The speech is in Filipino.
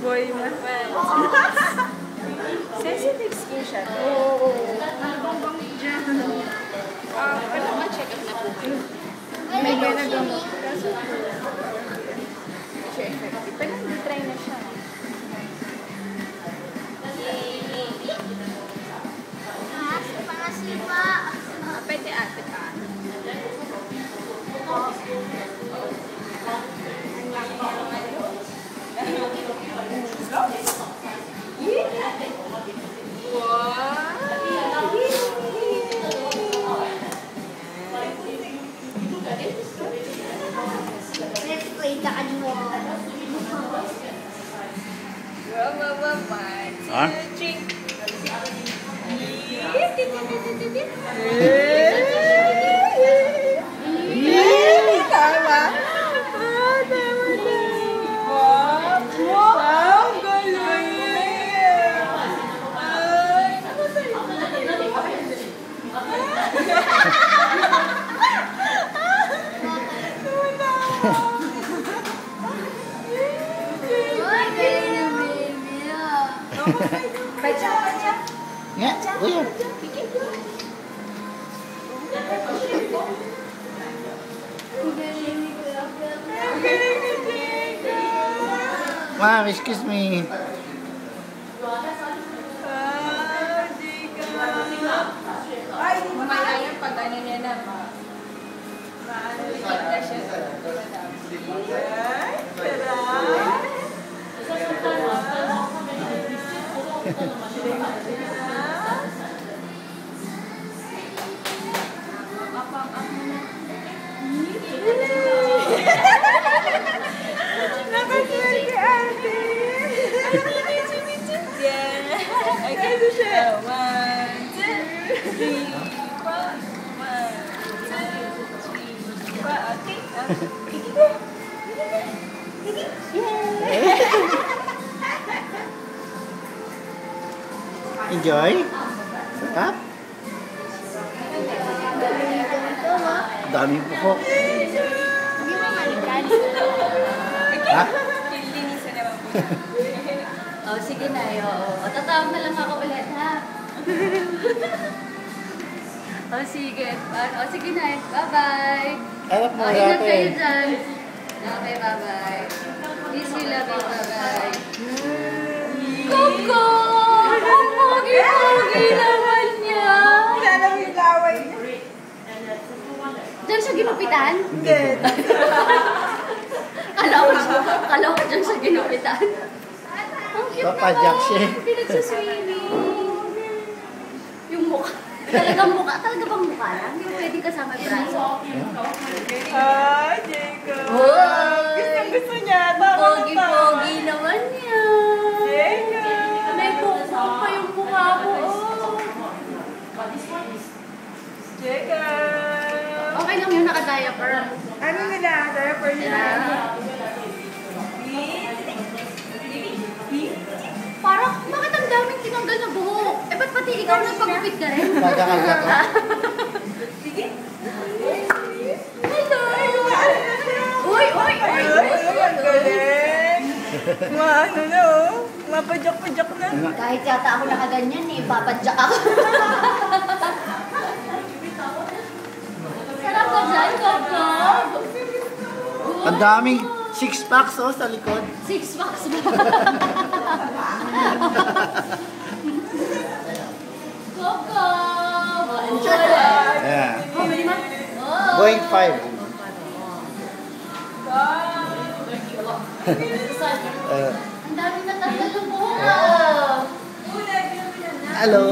Boy mo. Sensitive skin siya. Oo. Nabang-bang dyan. Pero ma-check up na po. May ganagamot. Kaso siya effective. Pero hindi-try na siya. Pangasipa. Pwede ate ka. Baca. Ya, uya. Ma'am, excuse me. Ay, mamaya yan pag ano niya na. Maano na siya. Nakaswerte ate. Ay, kasi siya. 1, 2, 3, 4. 1, 2, 3, 4. Okay. Enjoy? Sarap? Daming puko. Hindi mo malikan. Ha? Linisan naman po. Oh, sige na. Tatawag na lang ako ulit, ha? Oh, sige. Oh, sige na. Bye-bye. Harap mo Ingat kayo natin. dyan. Okay, bye-bye. Please, we love you. Bye-bye. Coco! Ang pogi-pogi naman niya. Sana may laway niya. Diyan siya ginupitan? Hindi. Kala ko dyan siya ginupitan. Ang cute Papadyak siya. Pinagsuswimming. Yung mukha. Talagang mukha. Talaga bang mukha lang? Hindi mo pwedeng kasama yung braso. Hi, Jacob. Hoy! Gusto niya. Pogi-pogi naman niya. Jacob. May bukbuk pa yung mukha ko. Jacob. Okay lang yung naka-diaper. Ano nila? Diaper nila. Parang, bakit ang daming tinanggal na buhok? Eh, ba't pati ikaw nagpagupit ka rin? Kagakagda ko. Sige. Hello! Uy! Ang galing. Ano na oh. Mapadyak-padyak na. Kahit yata ako nakaganyan eh, papadyak ako. Sarap ka dyan, Coco! Ang daming 6 packs oh, sa likod. 6 packs ba? Coco! Enjoy! Yeah. How many man? Going 5. Ang dami na tatlo ng buhok. Hello.